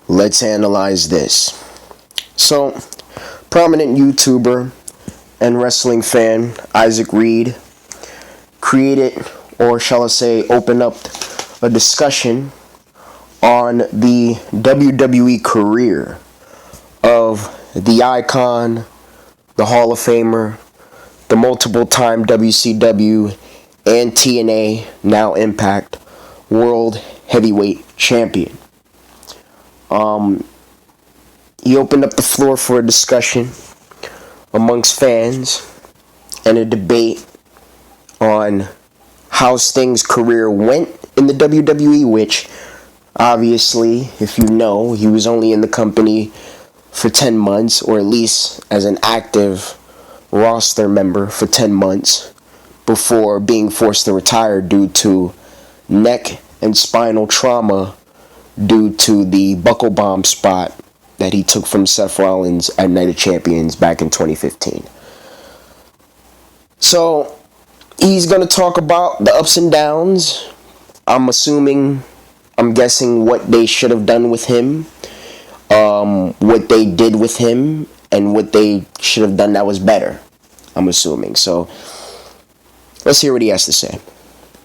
Let's analyze this. So, prominent YouTuber and wrestling fan Issac Reid created, or shall I say, opened up a discussion on the WWE career of the icon, the Hall of Famer, the multiple-time WCW and TNA, now Impact, World Heavyweight Champion. He opened up the floor for a discussion amongst fans and a debate on how Sting's career went in the WWE, which obviously, if you know, he was only in the company for 10 months, or at least as an active roster member for 10 months before being forced to retire due to neck and spinal trauma due to the buckle bomb spot that he took from Seth Rollins at Night of Champions back in 2015. So, he's going to talk about the ups and downs. I'm guessing what they should have done with him, what they did with him, and what they should have done that was better, I'm assuming. So, let's hear what he has to say.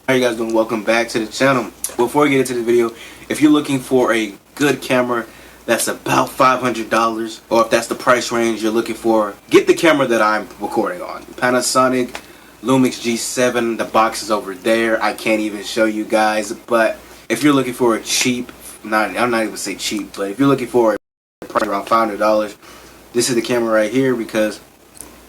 How you guys doing? Welcome back to the channel. Before we get into the video, if you're looking for a good camera that's about $500, or if that's the price range you're looking for, get the camera that I'm recording on. Panasonic Lumix G7. The box is over there. I can't even show you guys, but if you're looking for a cheap, I'm not even say cheap, but if you're looking for a price around $500, this is the camera right here, because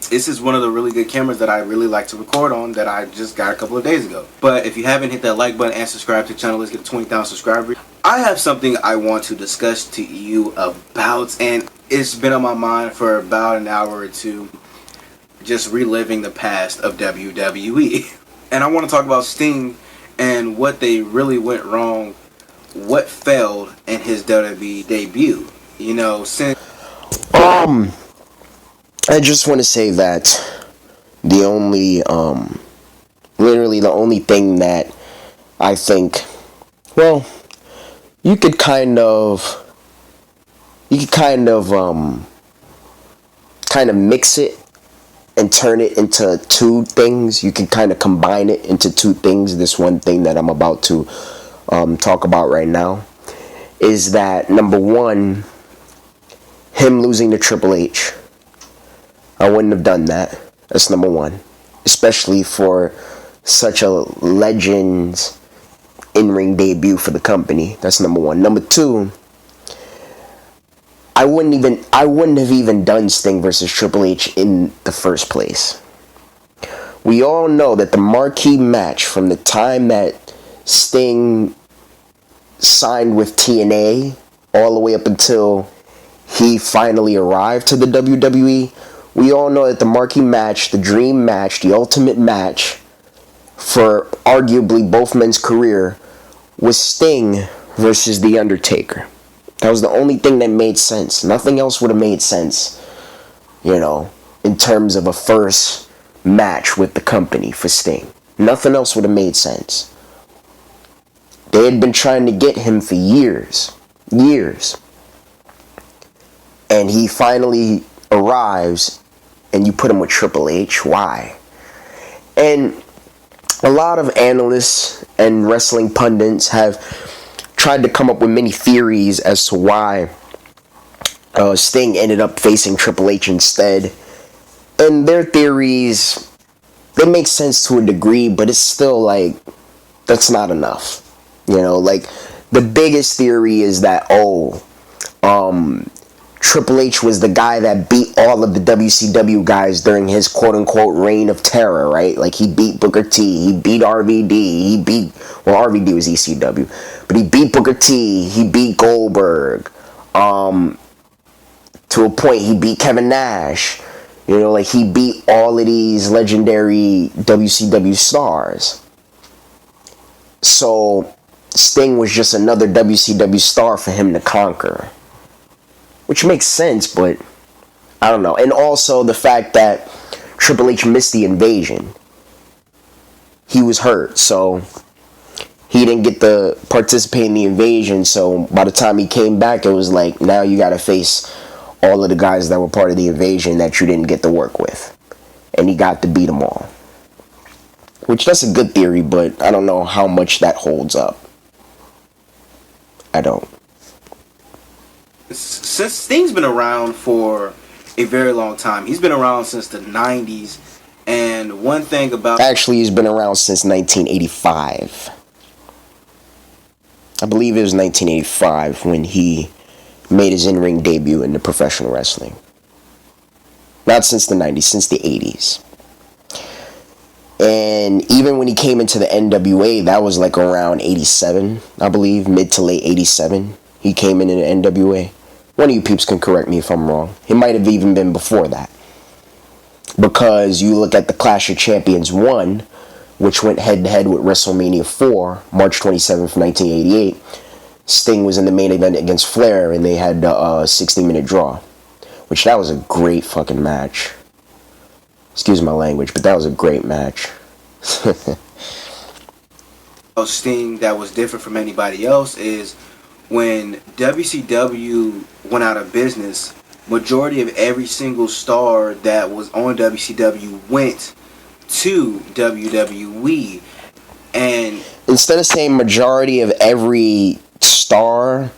this is one of the really good cameras that I really like to record on that I just got a couple of days ago. But if you haven't hit that like button and subscribe to the channel, let's get to 20,000 subscribers. I have something I want to discuss to you about, and it's been on my mind for about an hour or two, just reliving the past of WWE. And I want to talk about Sting and what they really went wrong, what failed in his WWE debut. You know, since I just want to say that the only, literally the only thing that I think, well, you could kind of mix it and turn it into two things. You can kind of combine it into two things. This one thing that I'm about to talk about right now is that, number one, him losing to Triple H. I wouldn't have done that. That's number one. Especially for such a legend's in-ring debut for the company. That's number one. Number two, I wouldn't have even done Sting versus Triple H in the first place. We all know that the marquee match from the time that Sting signed with TNA all the way up until he finally arrived to the WWE, we all know that the marquee match, the dream match, the ultimate match for arguably both men's career was Sting versus The Undertaker. That was the only thing that made sense. Nothing else would have made sense, you know, in terms of a first match with the company for Sting. Nothing else would have made sense. They had been trying to get him for years. And he finally arrives, and you put him with Triple H. Why? And a lot of analysts and wrestling pundits have tried to come up with many theories as to why Sting ended up facing Triple H instead. And their theories, they make sense to a degree, but it's still like, that's not enough. You know, like, the biggest theory is that, Triple H was the guy that beat all of the WCW guys during his quote-unquote reign of terror, right? Like, he beat Booker T, he beat RVD, RVD was ECW, but he beat Booker T, he beat Goldberg, to a point he beat Kevin Nash, you know, like, he beat all of these legendary WCW stars. So, Sting was just another WCW star for him to conquer. Which makes sense, but I don't know. And also the fact that Triple H missed the invasion. He was hurt, so he didn't get to participate in the invasion, so by the time he came back, it was like, now you gotta face all of the guys that were part of the invasion that you didn't get to work with. And he got to beat them all. Which, that's a good theory, but I don't know how much that holds up. I don't. Since Sting's been around for a very long time, he's been around since the 90s, and one thing about... Actually, he's been around since 1985. I believe it was 1985 when he made his in-ring debut in the professional wrestling. Not since the 90s, since the 80s. And even when he came into the NWA, that was like around 87, I believe, mid to late 87. He came in the NWA. One of you peeps can correct me if I'm wrong. It might have even been before that. Because you look at the Clash of Champions 1, which went head-to-head with WrestleMania 4, March 27th, 1988. Sting was in the main event against Flair, and they had a 60-minute draw. Which, that was a great fucking match. Excuse my language, but that was a great match. Sting that was different from anybody else is when WCW went out of business, majority of every single star that was on WCW went to WWE. And instead of saying majority of every star,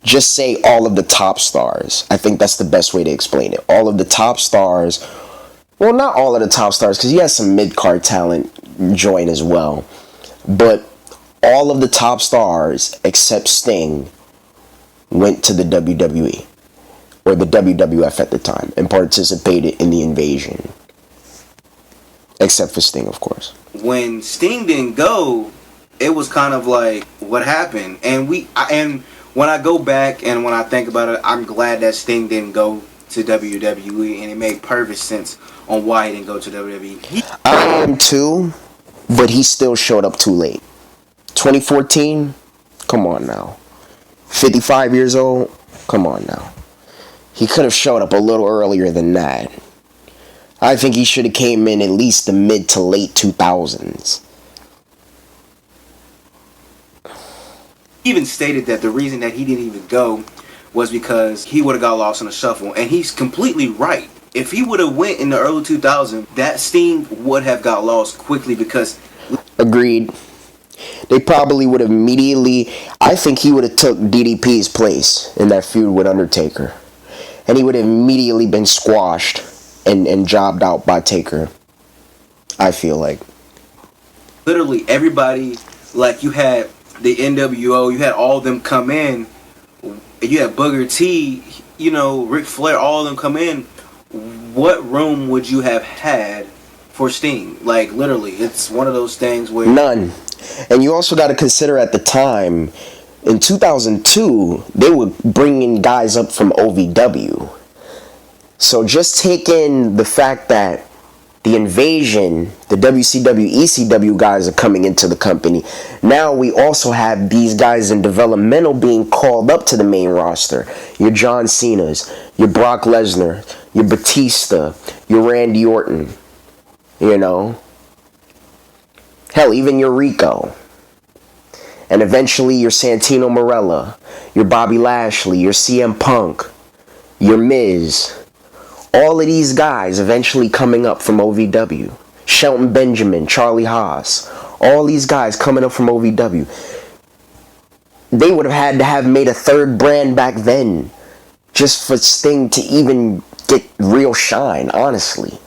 just say all of the top stars. I think that's the best way to explain it. All of the top stars. Well, not all of the top stars, because you have some mid-card talent join as well. But all of the top stars, except Sting, went to the WWE. Or the WWF at the time, and participated in the invasion. Except for Sting, of course. When Sting didn't go, it was kind of like, what happened? And when I go back and when I think about it, I'm glad that Sting didn't go to WWE, and it made perfect sense on why he didn't go to WWE. I am too, but he still showed up too late. 2014? Come on now. 55 years old? Come on now. He could have showed up a little earlier than that. I think he should have came in at least the mid to late 2000s. He even stated that the reason that he didn't even go was because he would have got lost in the shuffle, and he's completely right. If he would have went in the early 2000s, that Sting would have got lost quickly because... Agreed. They probably would have immediately... I think he would have took DDP's place in that feud with Undertaker. And he would have immediately been squashed and jobbed out by Taker. I feel like. Literally everybody, like you had the NWO, you had all of them come in. You had Booker T, you know, Ric Flair, all of them come in. What room would you have had for Sting? Like, literally, it's one of those things where... None. And you also got to consider at the time, in 2002, they were bringing guys up from OVW. So just take in the fact that the invasion, the WCW, ECW guys are coming into the company. Now we also have these guys in developmental being called up to the main roster. Your John Cena's, your Brock Lesnar, your Batista, your Randy Orton, you know. Hell, even your Rico. And eventually your Santino Marella, your Bobby Lashley, your CM Punk, your Miz. All of these guys eventually coming up from OVW. Shelton Benjamin, Charlie Haas. All these guys coming up from OVW. They would have had to have made a third brand back then. Just for Sting to even get real shine, honestly.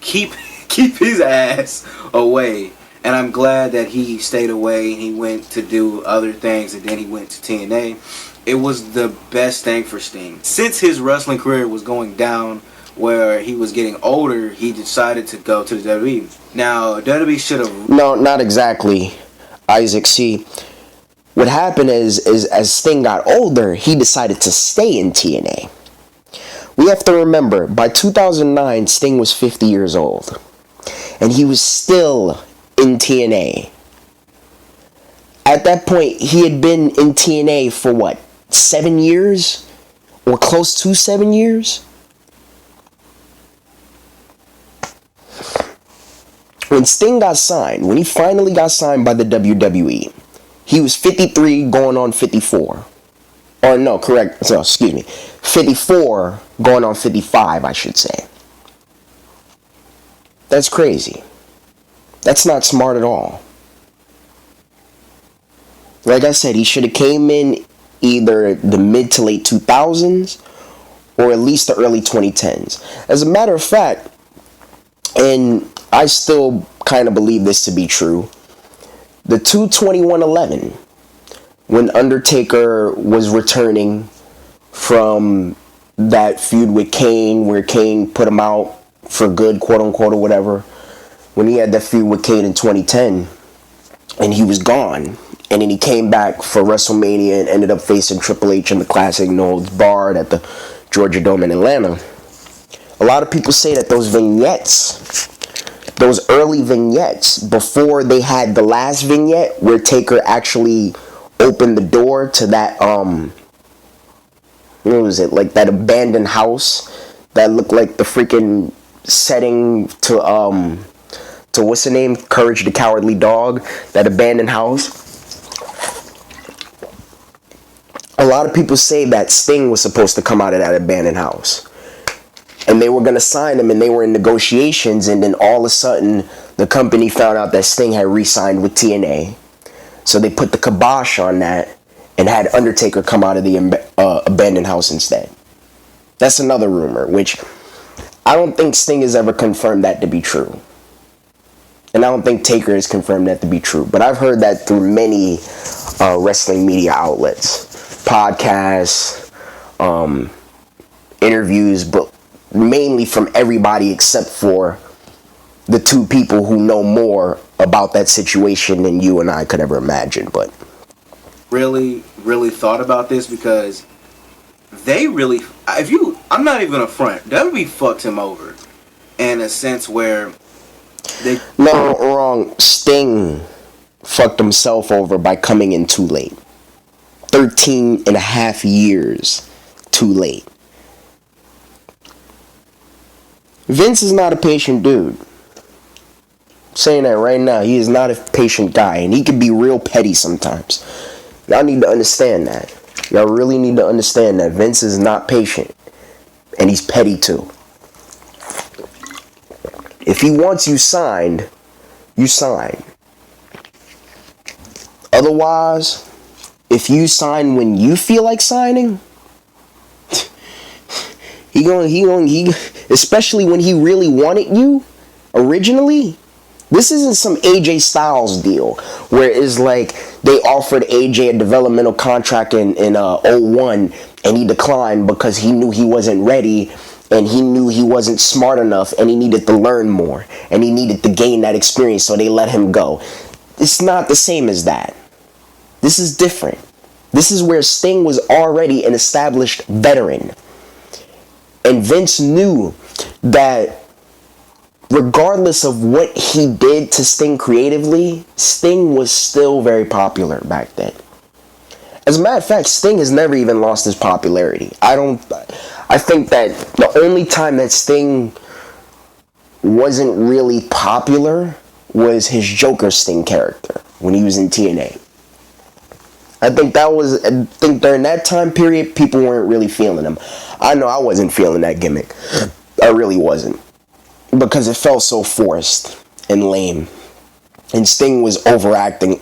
Keep his ass away. And I'm glad that he stayed away and he went to do other things, and then he went to TNA. It was the best thing for Sting. Since his wrestling career was going down, where he was getting older, he decided to go to the WWE. Now, WWE should have... No, not exactly, Isaac. See, what happened is as Sting got older, he decided to stay in TNA. We have to remember, by 2009, Sting was 50 years old. And he was still in TNA. At that point, he had been in TNA for what, 7 years? Or close to 7 years? When Sting got signed, when he finally got signed by the WWE, he was 53 going on 54. Or no, correct, so, excuse me, 54 going on 55, I should say. That's crazy. That's not smart at all. Like I said, he should have came in either the mid to late 2000s or at least the early 2010s. As a matter of fact, and I still kind of believe this to be true, the 2/21/11, when Undertaker was returning from that feud with Kane, where Kane put him out for good, quote unquote, or whatever, when he had that feud with Kane in 2010, and he was gone, and then he came back for WrestleMania and ended up facing Triple H in the classic No Holds Barred at the Georgia Dome in Atlanta. A lot of people say that those vignettes, those early vignettes, before they had the last vignette where Taker actually opened the door to that, what was it, like that abandoned house that looked like the freaking setting to what's the name? Courage the Cowardly Dog, that abandoned house. A lot of people say that Sting was supposed to come out of that abandoned house. And they were going to sign him, and they were in negotiations, and then all of a sudden, the company found out that Sting had re-signed with TNA. So they put the kibosh on that and had Undertaker come out of the abandoned house instead. That's another rumor, which I don't think Sting has ever confirmed that to be true. And I don't think Taker has confirmed that to be true. But I've heard that through many wrestling media outlets. Podcasts, interviews, but mainly from everybody except for the two people who know more about that situation than you and I could ever imagine. But really thought about this, because they really, I'm not even gonna front, WWE fucked him over in a sense where they... No, wrong. Sting fucked himself over by coming in too late. 13 and a half years too late. Vince is not a patient dude. I'm saying that right now. He is not a patient guy, and he can be real petty sometimes. Y'all need to understand that. Y'all really need to understand that Vince is not patient, and he's petty too. If he wants you signed, you sign. Otherwise, if you sign when you feel like signing, he especially when he really wanted you originally. This isn't some AJ Styles deal where it's like they offered AJ a developmental contract in 01 and he declined because he knew he wasn't ready and he knew he wasn't smart enough and he needed to learn more and he needed to gain that experience, so they let him go. It's not the same as that. This is different. This is where Sting was already an established veteran. And Vince knew that regardless of what he did to Sting creatively, Sting was still very popular back then. As a matter of fact, Sting has never even lost his popularity. I think that the only time that Sting wasn't really popular was his Joker Sting character when he was in TNA. I think during that time period, people weren't really feeling him. I know I wasn't feeling that gimmick. I really wasn't. Because it felt so forced and lame. And Sting was overacting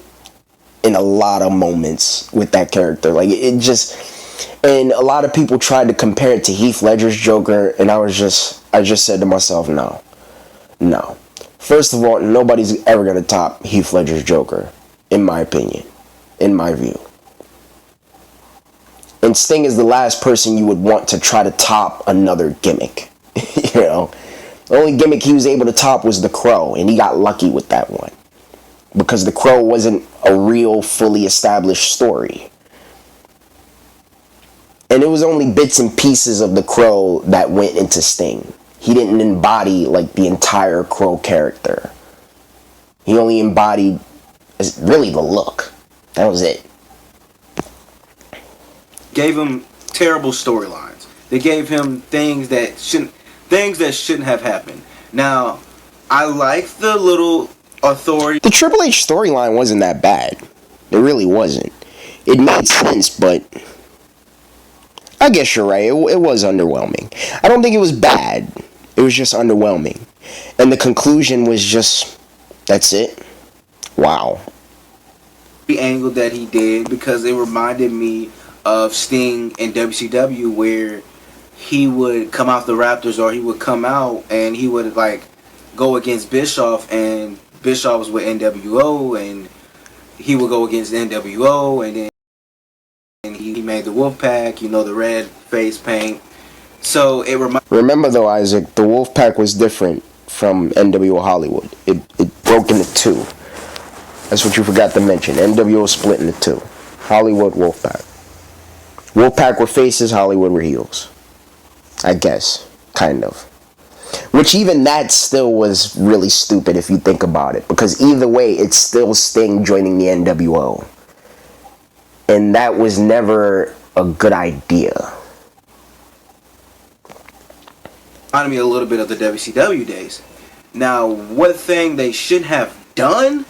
in a lot of moments with that character. Like, it just... And a lot of people tried to compare it to Heath Ledger's Joker, and I just said to myself, no. First of all, nobody's ever going to top Heath Ledger's Joker, in my opinion, in my view. And Sting is the last person you would want to try to top another gimmick. You know? The only gimmick he was able to top was the Crow, and he got lucky with that one. Because the Crow wasn't a real, fully established story. And it was only bits and pieces of the Crow that went into Sting. He didn't embody, like, the entire Crow character. He only embodied, really, the look. That was it. Gave him terrible storylines. They gave him things that shouldn't have happened. Now, I like the little authority. The Triple H storyline wasn't that bad. It really wasn't. It made sense, but I guess you're right. It was underwhelming. I don't think it was bad. It was just underwhelming. And the conclusion was just, that's it? Wow. The angle that he did, because it reminded me of Sting in WCW, where he would come out the Raptors, or he would come out and he would like go against Bischoff, and Bischoff was with NWO, and he would go against NWO, and then he made the Wolfpack, you know, the red face paint. So it remember though, Isaac, the Wolfpack was different from NWO Hollywood. It broke into two. That's what you forgot to mention. NWO split into two. Hollywood, Wolfpack. Wolfpack were faces, Hollywood were heels. I guess. Kind of. Which even that still was really stupid if you think about it. Because either way, it's still Sting joining the NWO. And that was never a good idea. Reminded me a little bit of the WCW days. Now, one thing they should have done,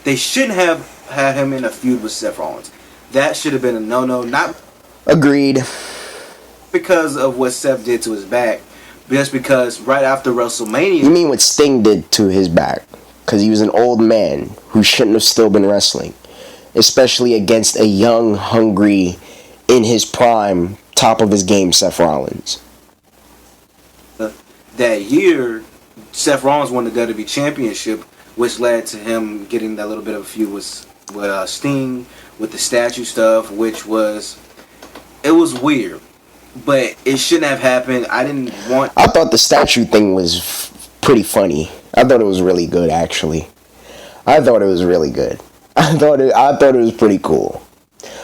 they shouldn't have had him in a feud with Seth Rollins. That should have been a no-no. Not agreed. Because of what Seth did to his back, just because right after WrestleMania... You mean what Sting did to his back? Because he was an old man who shouldn't have still been wrestling. Especially against a young, hungry, in his prime, top of his game, Seth Rollins. That year, Seth Rollins won the WWE Championship, which led to him getting that little bit of a feud with Sting, with the statue stuff, which was... It was weird. But it shouldn't have happened. I thought the statue thing was pretty funny. I thought it was really good, actually. I thought it was really good. I thought it was pretty cool.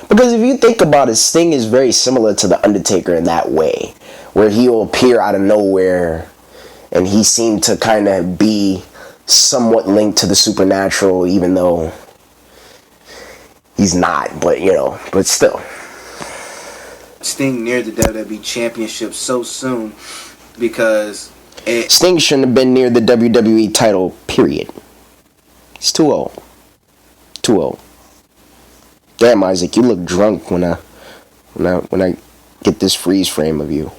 Because if you think about it, Sting is very similar to The Undertaker in that way. Where he'll appear out of nowhere. And he seemed to kind of be somewhat linked to the supernatural, even though he's not. But, you know, but still. Sting near the WWE Championship so soon because Sting shouldn't have been near the WWE title, period. He's too old. Too old. Damn, Isaac, you look drunk when I get this freeze frame of you.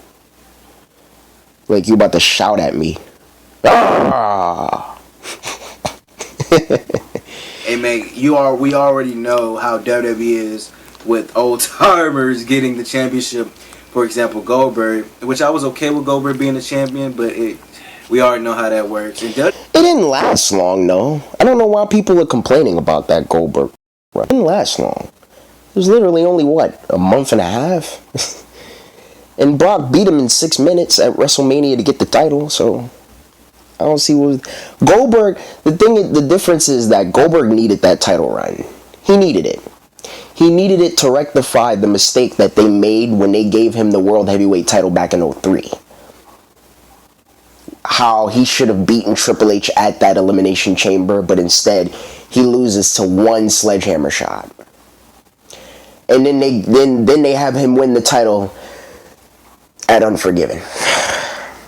Like you about to shout at me. Ah! Hey man, we already know how WWE is with old timers getting the championship. For example, Goldberg, which I was okay with Goldberg being the champion, but we already know how that works. And it didn't last long, though. I don't know why people are complaining about that Goldberg. It didn't last long. It was literally only, a month and a half? And Brock beat him in 6 minutes at WrestleMania to get the title, so I don't see what... Goldberg, the difference is that Goldberg needed that title run. He needed it. He needed it to rectify the mistake that they made when they gave him the World Heavyweight title back in 2003. How he should have beaten Triple H at that Elimination Chamber, but instead he loses to one sledgehammer shot. And then they have him win the title at Unforgiven.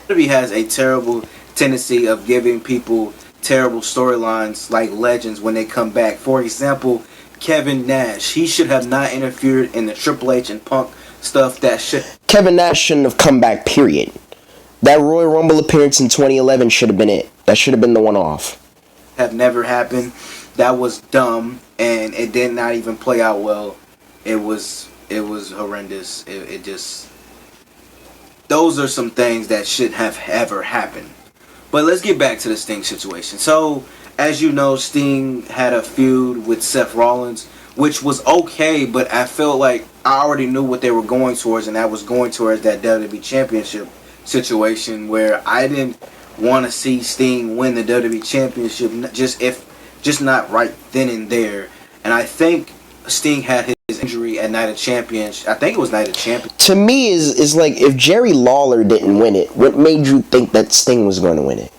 WWE has a terrible tendency of giving people terrible storylines like legends when they come back. For example, Kevin Nash, he should have not interfered in the Triple H and Punk stuff. Kevin Nash shouldn't have come back, period. That Royal Rumble appearance in 2011 should have been it. That should have been the one off. Have never happened. That was dumb, and it did not even play out well. It was horrendous. It just... Those are some things that shouldn't have ever happened. But let's get back to the Sting situation. So, as you know, Sting had a feud with Seth Rollins, which was okay, but I felt like I already knew what they were going towards, and that was going towards that WWE Championship situation where I didn't want to see Sting win the WWE Championship, just not right then and there. And I think Sting had his injury at Night of Champions. I think it was Night of Champions. To me, is like if Jerry Lawler didn't win it, what made you think that Sting was going to win it?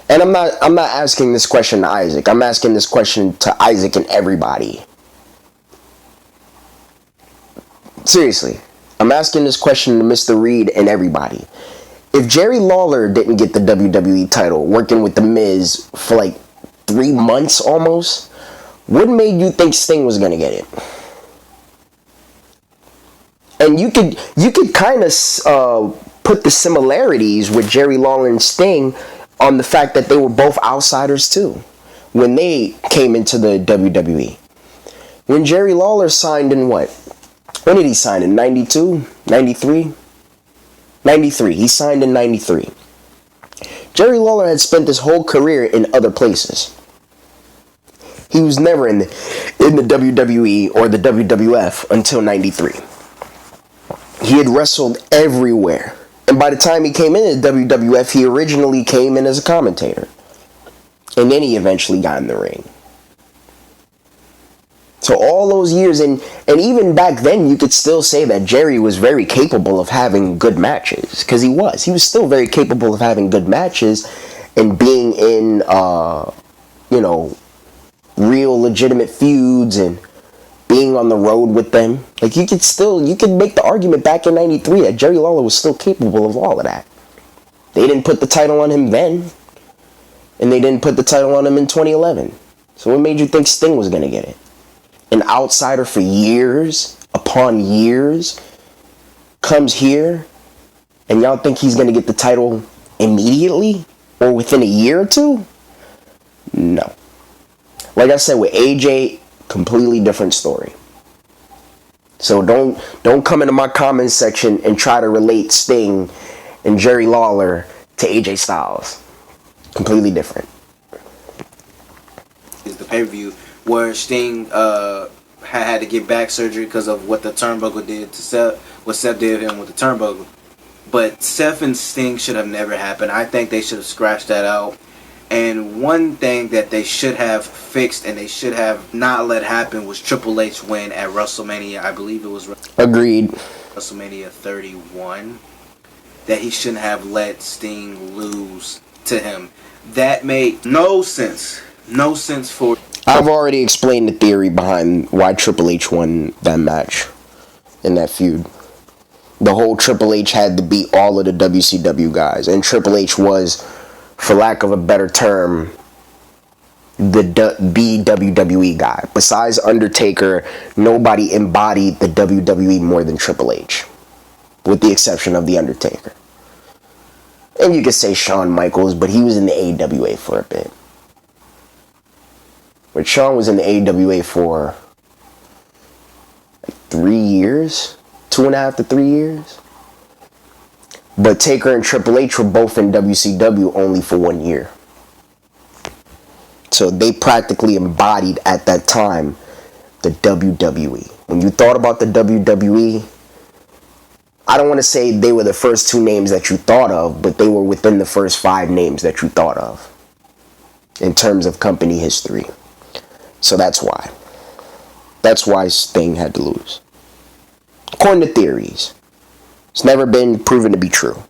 And I'm not asking this question to Isaac. I'm asking this question to Isaac and everybody. Seriously. I'm asking this question to Mr. Reid and everybody. if Jerry Lawler didn't get the WWE title, working with The Miz for like 3 months almost, what made you think Sting was gonna get it? And you could kind of put the similarities with Jerry Lawler and Sting on the fact that they were both outsiders too when they came into the WWE. When Jerry Lawler signed in what? When did he sign? In 92? 93? 93. He signed in 93. Jerry Lawler had spent his whole career in other places. He was never in the WWE or the WWF until 93. He had wrestled everywhere. And by the time he came in the WWF, he originally came in as a commentator. And then he eventually got in the ring. So all those years, and even back then, you could still say that Jerry was very capable of having good matches. Because he was. He was still very capable of having good matches and being in, real legitimate feuds and being on the road with them. Like, you could make the argument back in 93 that Jerry Lawler was still capable of all of that. They didn't put the title on him then. And they didn't put the title on him in 2011. So what made you think Sting was going to get it? An outsider for years upon years comes here, and y'all think he's going to get the title immediately or within a year or two? No. Like I said, with AJ, completely different story. So don't come into my comments section and try to relate Sting and Jerry Lawler to AJ Styles. Completely different. Is the pay-per-view where Sting had to get back surgery because of what the turnbuckle did to Seth, what Seth did to him with the turnbuckle. But Seth and Sting should have never happened. I think they should have scratched that out. And one thing that they should have fixed and they should have not let happen was Triple H win at WrestleMania. I believe it was Agreed. WrestleMania 31. That he shouldn't have let Sting lose to him. That made no sense. No sense for... I've already explained the theory behind why Triple H won that match in that feud. The whole Triple H had to beat all of the WCW guys. And Triple H was, for lack of a better term, the WWE guy. Besides Undertaker, nobody embodied the WWE more than Triple H. With the exception of The Undertaker. And you could say Shawn Michaels, but he was in the AWA for a bit. But Shawn was in the AWA for like 3 years, 2.5 to 3 years. But Taker and Triple H were both in WCW only for 1 year. So they practically embodied at that time the WWE. When you thought about the WWE, I don't want to say they were the first 2 names that you thought of, but they were within the first 5 names that you thought of in terms of company history. So that's why. That's why Sting had to lose. According to theories. It's never been proven to be true.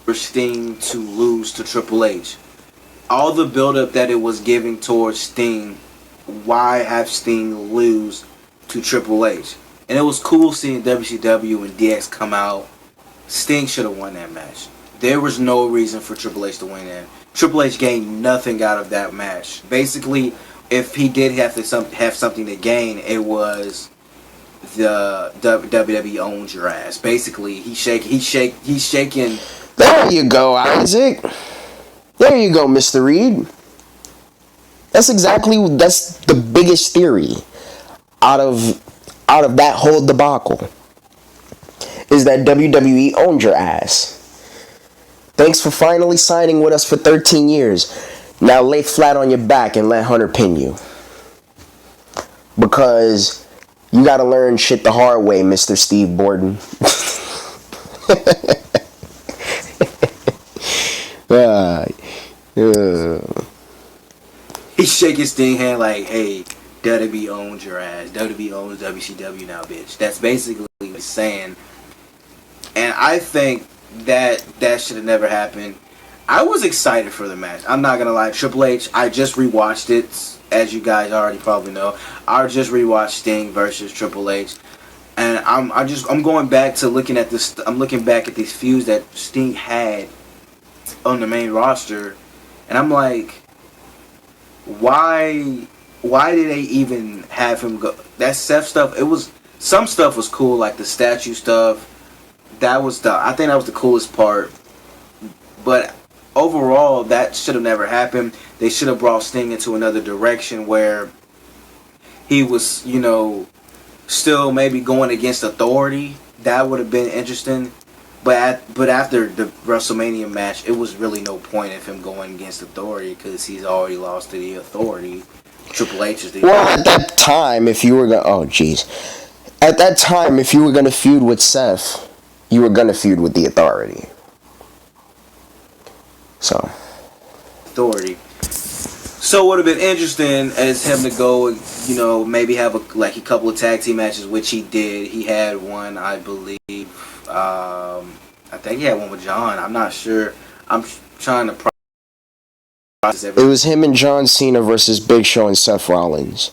For Sting to lose to Triple H. All the buildup that it was giving towards Sting, why have Sting lose to Triple H? And it was cool seeing WCW and DX come out. Sting should have won that match. There was no reason for Triple H to win that. Triple H gained nothing out of that match. Basically, if he did have something to gain, it was the WWE owns your ass. Basically, he's shaking. There you go, Isaac. There you go, Mr. Reid. That's the biggest theory out of that whole debacle. Is that WWE owned your ass. Thanks for finally signing with us for 13 years. Now lay flat on your back and let Hunter pin you. Because you gotta learn shit the hard way, Mr. Steve Borden. He's shaking Sting's hand like, hey, WWE owns your ass. WWE owns WCW now, bitch. That's basically what he's saying. And I think that should have never happened. I was excited for the match. I'm not gonna lie. Triple H, I just rewatched it, as you guys already probably know. I just rewatched Sting versus Triple H. And I'm going back to looking at this. I'm looking back at these feuds that Sting had on the main roster, and I'm like, why did they even have him go? That Seth stuff, it was, some stuff was cool, like the statue stuff. I think that was the coolest part. But overall, that should have never happened. They should have brought Sting into another direction where he was, you know, still maybe going against authority. That would have been interesting. But after the WrestleMania match, it was really no point of him going against authority because he's already lost to the authority. Triple H is the Well, at that time, if you were gonna at that time, if you were gonna feud with Seth, you were gonna feud with the authority. So authority. So it would have been interesting as him to go, you know, maybe have a couple of tag team matches, which he did. He had one, I believe. I think he had one with John. I'm not sure. I'm trying to process everything. it was him and John Cena versus Big Show and Seth Rollins.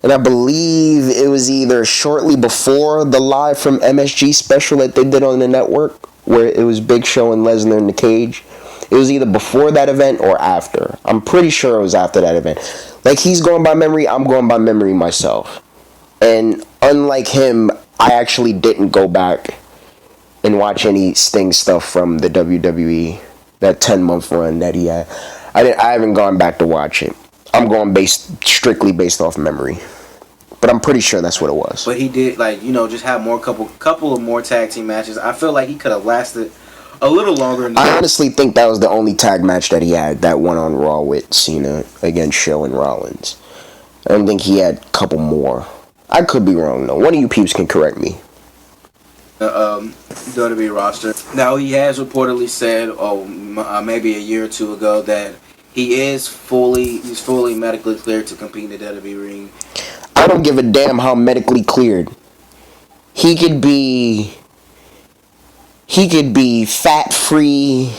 And I believe it was either shortly before the live from MSG special that they did on the network, where it was Big Show and Lesnar in the cage. It was either before that event or after. I'm pretty sure it was after that event. Like, he's going by memory, I'm going by memory myself. And unlike him, I actually didn't go back and watch any Sting stuff from the WWE, that 10-month run that he had. I haven't gone back to watch it. I'm going strictly based off memory. But I'm pretty sure that's what it was. But he did, like, you know, just have couple of more tag team matches. I feel like he could have lasted a little longer than I honestly think that was the only tag match that he had, that one on Raw with Cena against Show and Rollins. I don't think he had a couple more. I could be wrong, though. One of you peeps can correct me. WWE roster. Now, he has reportedly said, maybe a year or two ago, that he's fully medically cleared to compete in the WWE ring. I don't give a damn how medically cleared. He could be fat free.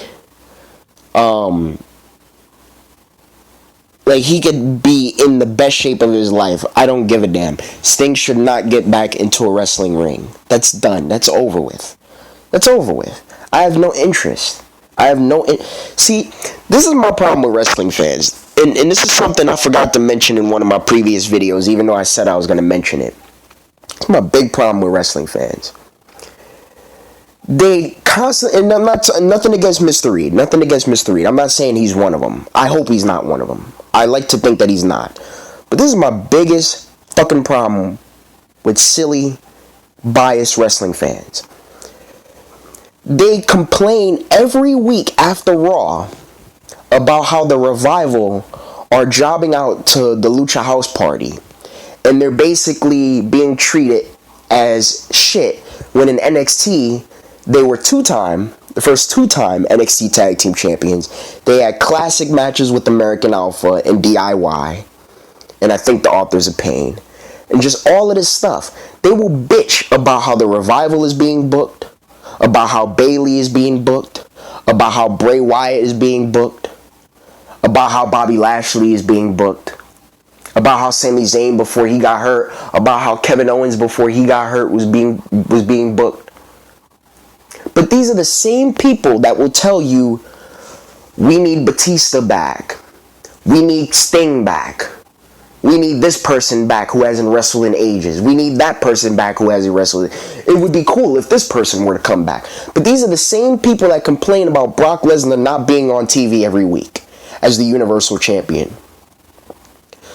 Like, he could be in the best shape of his life. I don't give a damn. Sting should not get back into a wrestling ring. That's done. That's over with. That's over with. I have no interest. See, this is my problem with wrestling fans. And this is something I forgot to mention in one of my previous videos, even though I said I was going to mention it. It's my big problem with wrestling fans. They constantly, and I'm not, nothing against Mr. Reid. Nothing against Mr. Reid. I'm not saying he's one of them. I hope he's not one of them. I like to think that he's not. But this is my biggest fucking problem with silly, biased wrestling fans. They complain every week after Raw about how the Revival are jobbing out to the Lucha House Party. And they're basically being treated as shit when in NXT they were the first two-time NXT Tag Team Champions. They had classic matches with American Alpha and DIY. And I think the Authors of Pain. And just all of this stuff. They will bitch about how the Revival is being booked. About how Bayley is being booked. About how Bray Wyatt is being booked. About how Bobby Lashley is being booked. About how Sami Zayn before he got hurt. About how Kevin Owens before he got hurt was being booked. But these are the same people that will tell you, we need Batista back. We need Sting back. We need this person back who hasn't wrestled in ages. We need that person back who hasn't wrestled. It would be cool if this person were to come back. But these are the same people that complain about Brock Lesnar not being on TV every week as the Universal Champion.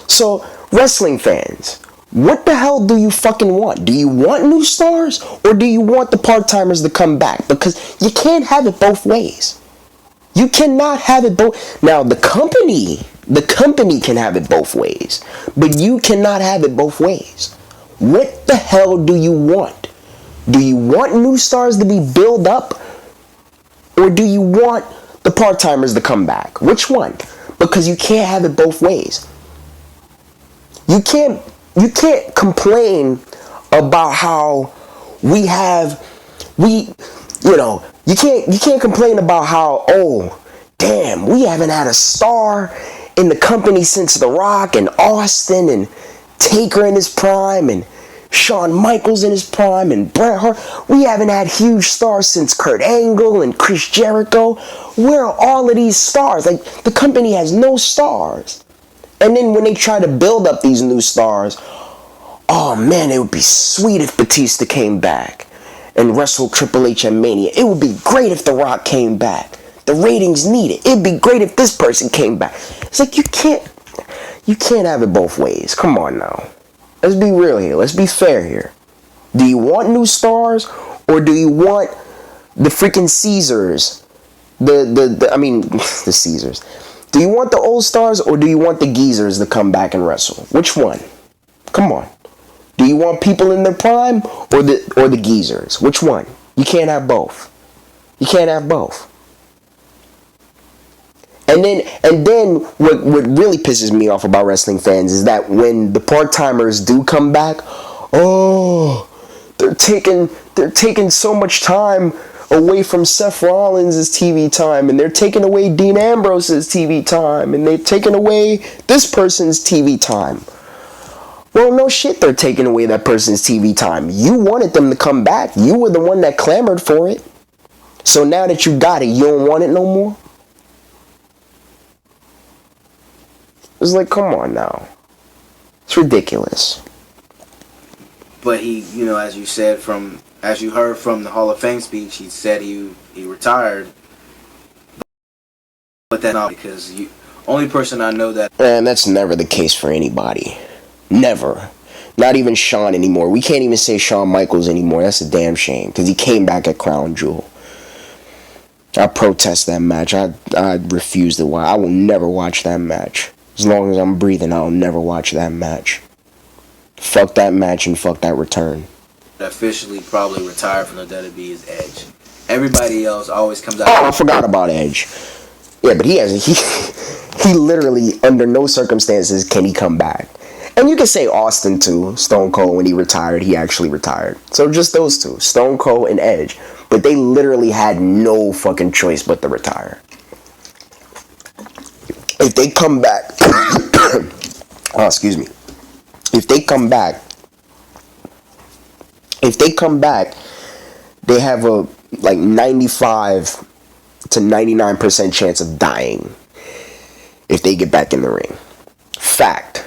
So, wrestling fans, what the hell do you fucking want? Do you want new stars? Or do you want the part-timers to come back? Because you can't have it both ways. You cannot have it both. Now, the company can have it both ways. But you cannot have it both ways. What the hell do you want? Do you want new stars to be built up? Or do you want the part-timers to come back? Which one? Because you can't have it both ways. You can't complain about how you can't complain about how, oh, damn, we haven't had a star in the company since The Rock and Austin and Taker in his prime and Shawn Michaels in his prime and Bret Hart. We haven't had huge stars since Kurt Angle and Chris Jericho. Where are all of these stars? Like, the company has no stars. And then when they try to build up these new stars, oh man, it would be sweet if Batista came back and wrestled Triple H at Mania. It would be great if The Rock came back. The ratings need it. It'd be great if this person came back. It's like, you can't have it both ways. Come on now. Let's be real here. Let's be fair here. Do you want new stars, or do you want the freaking Caesars? The Caesars. Do you want the old stars, or do you want the geezers to come back and wrestle? Which one? Come on. Do you want people in their prime, or the geezers? Which one? You can't have both. You can't have both. And then what really pisses me off about wrestling fans is that when the part-timers do come back, oh, they're taking so much time away from Seth Rollins' TV time, and they're taking away Dean Ambrose's TV time, and they've taken away this person's TV time. Well, no shit, they're taking away that person's TV time. You wanted them to come back. You were the one that clamored for it. So now that you got it, you don't want it no more? It's like, come on now. It's ridiculous. But he, as you said, as you heard from the Hall of Fame speech, he said he retired. But that's not because only person I know that. And that's never the case for anybody. Never. Not even Shawn anymore. We can't even say Shawn Michaels anymore. That's a damn shame, because he came back at Crown Jewel. I protest that match. I refuse to watch. I will never watch that match. As long as I'm breathing, I'll never watch that match. Fuck that match and fuck that return. Officially probably retired from the WWE is Edge. Everybody else always comes out. Oh, I forgot about Edge. Yeah, but he literally, under no circumstances can he come back. And you can say Austin too. Stone Cold, when he retired, he actually retired. So just those two, Stone Cold and Edge. But they literally had no fucking choice but to retire. If they come back, oh, excuse me. If they come back, they have a 95 to 99% chance of dying if they get back in the ring. Fact,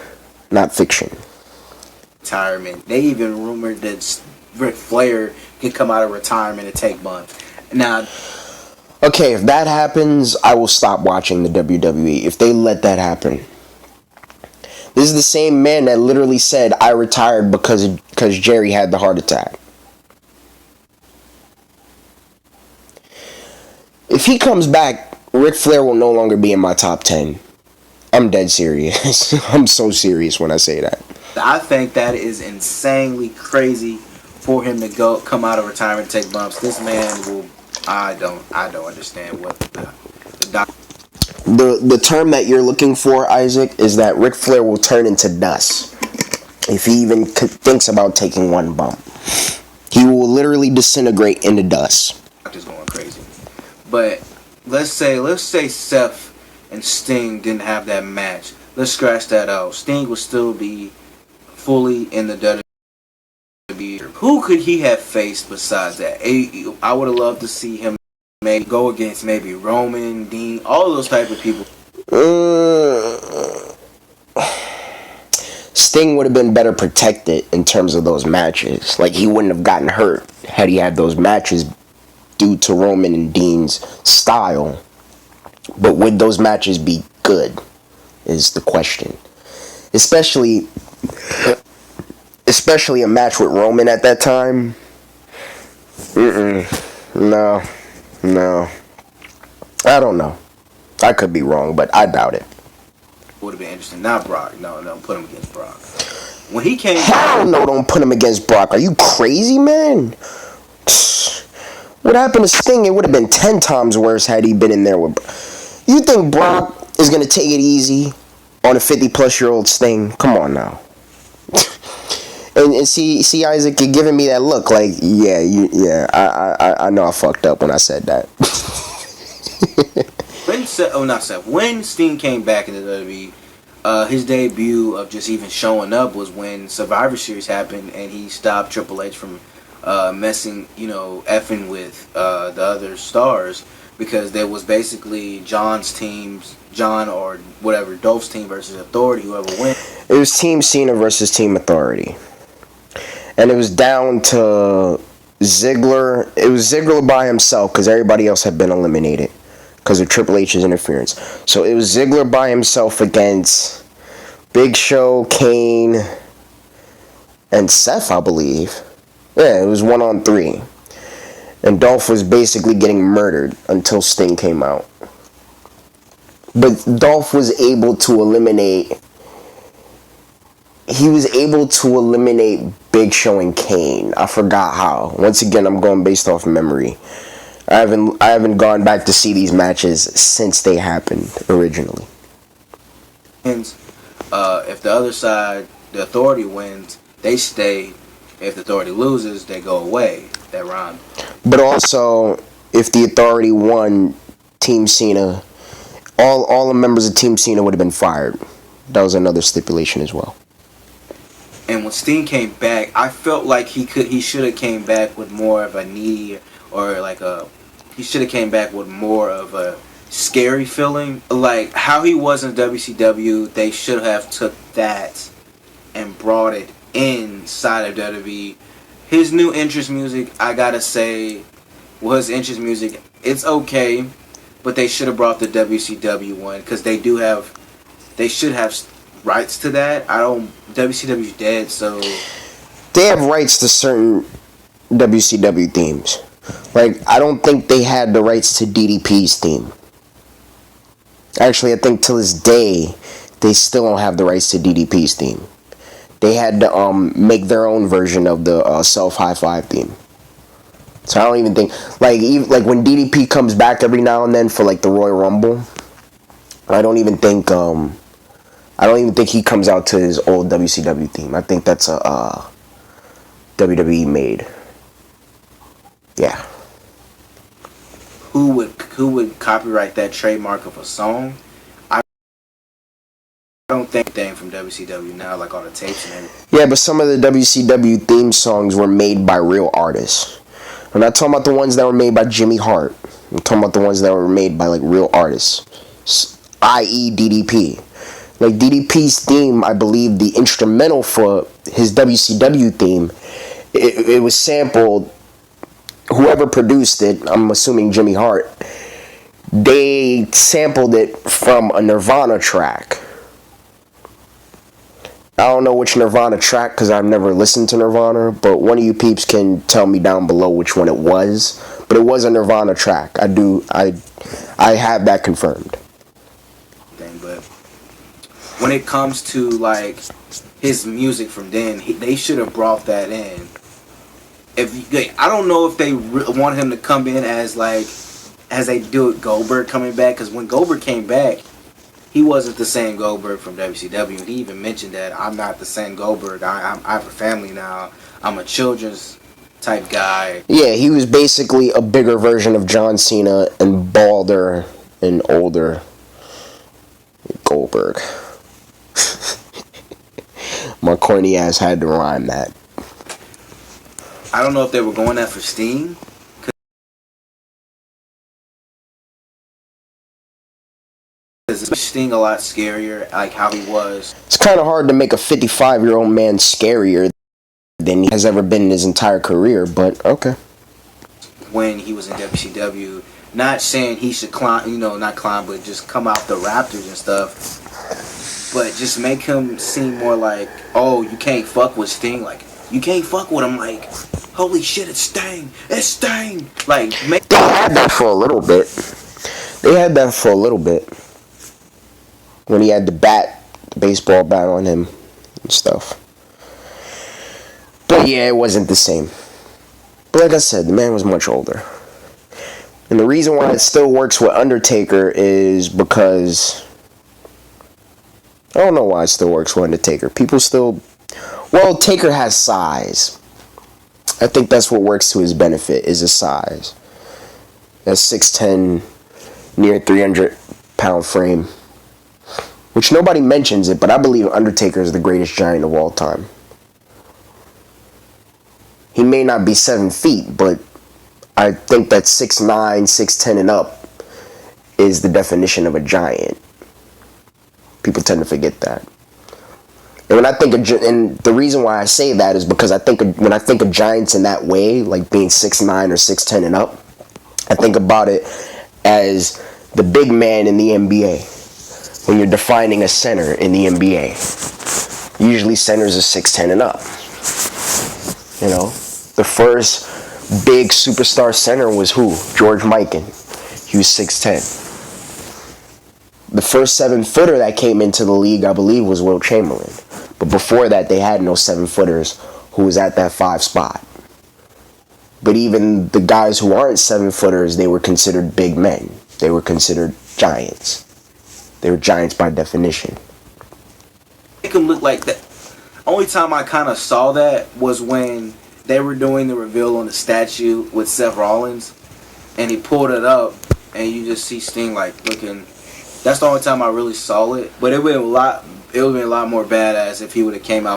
not fiction. Retirement. They even rumored that Ric Flair could come out of retirement and take months. Now, okay, if that happens, I will stop watching the WWE. If they let that happen. This is the same man that literally said, I retired because Jerry had the heart attack. If he comes back, Ric Flair will no longer be in my top 10. I'm dead serious. I'm so serious when I say that. I think that is insanely crazy for him to come out of retirement and take bumps. This man will... I don't understand what the term that you're looking for, Isaac, is that Ric Flair will turn into dust if he even thinks about taking one bump. He will literally disintegrate into dust. Just going crazy. But let's say Seth and Sting didn't have that match. Let's scratch that out. Sting would still be fully in the WWE. Who could he have faced besides that? I would have loved to see him maybe go against maybe Roman, Dean, all of those type of people. Sting would have been better protected in terms of those matches. Like, he wouldn't have gotten hurt had he had those matches due to Roman and Dean's style. But would those matches be good is the question. Especially a match with Roman at that time. No. I don't know. I could be wrong, but I doubt it. Would have been interesting. Not Brock. No, put him against Brock. When he came... Hell no, don't put him against Brock. Are you crazy, man? What happened to Sting? It would have been 10 times worse had he been in there with... You think Brock is going to take it easy on a 50-plus-year-old Sting? Come on now. And see, Isaac, you're giving me that look like, I know I fucked up when I said that. When Sting came back into the WWE, his debut of just even showing up was when Survivor Series happened, and he stopped Triple H from messing, effing with the other stars, because there was basically John or whatever, Dolph's team versus Authority, whoever wins. It was Team Cena versus Team Authority. And it was down to Ziggler. It was Ziggler by himself because everybody else had been eliminated because of Triple H's interference. So it was Ziggler by himself against Big Show, Kane, and Seth, I believe. Yeah, it was 1-on-3. And Dolph was basically getting murdered until Sting came out. But Dolph was able to eliminate... He was able to eliminate Big Show and Kane. I forgot how. Once again, I'm going based off memory. I haven't gone back to see these matches since they happened originally. If the other side, the Authority wins, they stay. If the Authority loses, they go away that round. But also, if the Authority won, Team Cena, all the members of Team Cena would have been fired. That was another stipulation as well. And when Sting came back, I felt like he should have came back with more of a needy, or he should have came back with more of a scary feeling. Like how he was in WCW, they should have took that and brought it inside of WWE. His new entrance music, I gotta say, his entrance music, it's okay, but they should have brought the WCW one, because they should have rights to that. WCW's dead, so they have rights to certain WCW themes. Like, I don't think they had the rights to DDP's theme. Actually, I think till this day, they still don't have the rights to DDP's theme. They had to make their own version of the Self High Five theme. So I don't even think, like when DDP comes back every now and then for like the Royal Rumble, I don't even think he comes out to his old WCW theme. I think that's a WWE made. Yeah. Who would copyright that trademark of a song? I don't think anything from WCW now, like all the tapes and everything. Yeah, but some of the WCW theme songs were made by real artists. I'm not talking about the ones that were made by Jimmy Hart. I'm talking about the ones that were made by like real artists, i.e. DDP. Like DDP's theme, I believe the instrumental for his WCW theme, it was sampled. Whoever produced it, I'm assuming Jimmy Hart, they sampled it from a Nirvana track. I don't know which Nirvana track because I've never listened to Nirvana, but one of you peeps can tell me down below which one it was. But it was a Nirvana track. I have that confirmed. But when it comes to like his music from then, they should have brought that in. I don't know if they want him to come in as they do with Goldberg coming back, because when Goldberg came back, he wasn't the same Goldberg from WCW. And he even mentioned that I'm not the same Goldberg. I have a family now. I'm a children's type guy. Yeah, he was basically a bigger version of John Cena and balder and older Goldberg. My corny ass had to rhyme that. I don't know if they were going after Sting. Because Sting a lot scarier, like how he was. It's kind of hard to make a 55-year-old man scarier than he has ever been in his entire career, but okay. When he was in WCW, not saying he should climb, not climb, but just come out the Raptors and stuff. But just make him seem more like, oh, you can't fuck with Sting. Like, you can't fuck with him. Like, holy shit, it's Sting. It's Sting. Like, they had that for a little bit. When he had the baseball bat on him and stuff. But yeah, it wasn't the same. But like I said, the man was much older. And the reason why it still works with Undertaker is because... I don't know why it still works with Undertaker. People still... Well, Taker has size. I think that's what works to his benefit, is his size. That 6'10", near 300-pound frame. which nobody mentions it, but I believe Undertaker is the greatest giant of all time. He may not be 7 feet, but I think that 6'9", 6'10", and up is the definition of a giant. People tend to forget that. And when I think of, and the reason why I say that is because when I think of giants in that way, like being 6'9" or 6'10" and up, I think about it as the big man in the NBA. When you're defining a center in the NBA, usually centers are 6'10" and up. You know, the first big superstar center was who? George Mikan. He was 6'10". The first 7-footer that came into the league, I believe, was Wilt Chamberlain. But before that, they had no 7-footers who was at that 5 spot. But even the guys who aren't 7-footers, they were considered big men. They were considered giants. They were giants by definition. Make him look like that. Only time I kind of saw that was when they were doing the reveal on the statue with Seth Rollins, and he pulled it up, and you just see Sting like looking. That's the only time I really saw it. But it would have been a lot more badass if he would have came out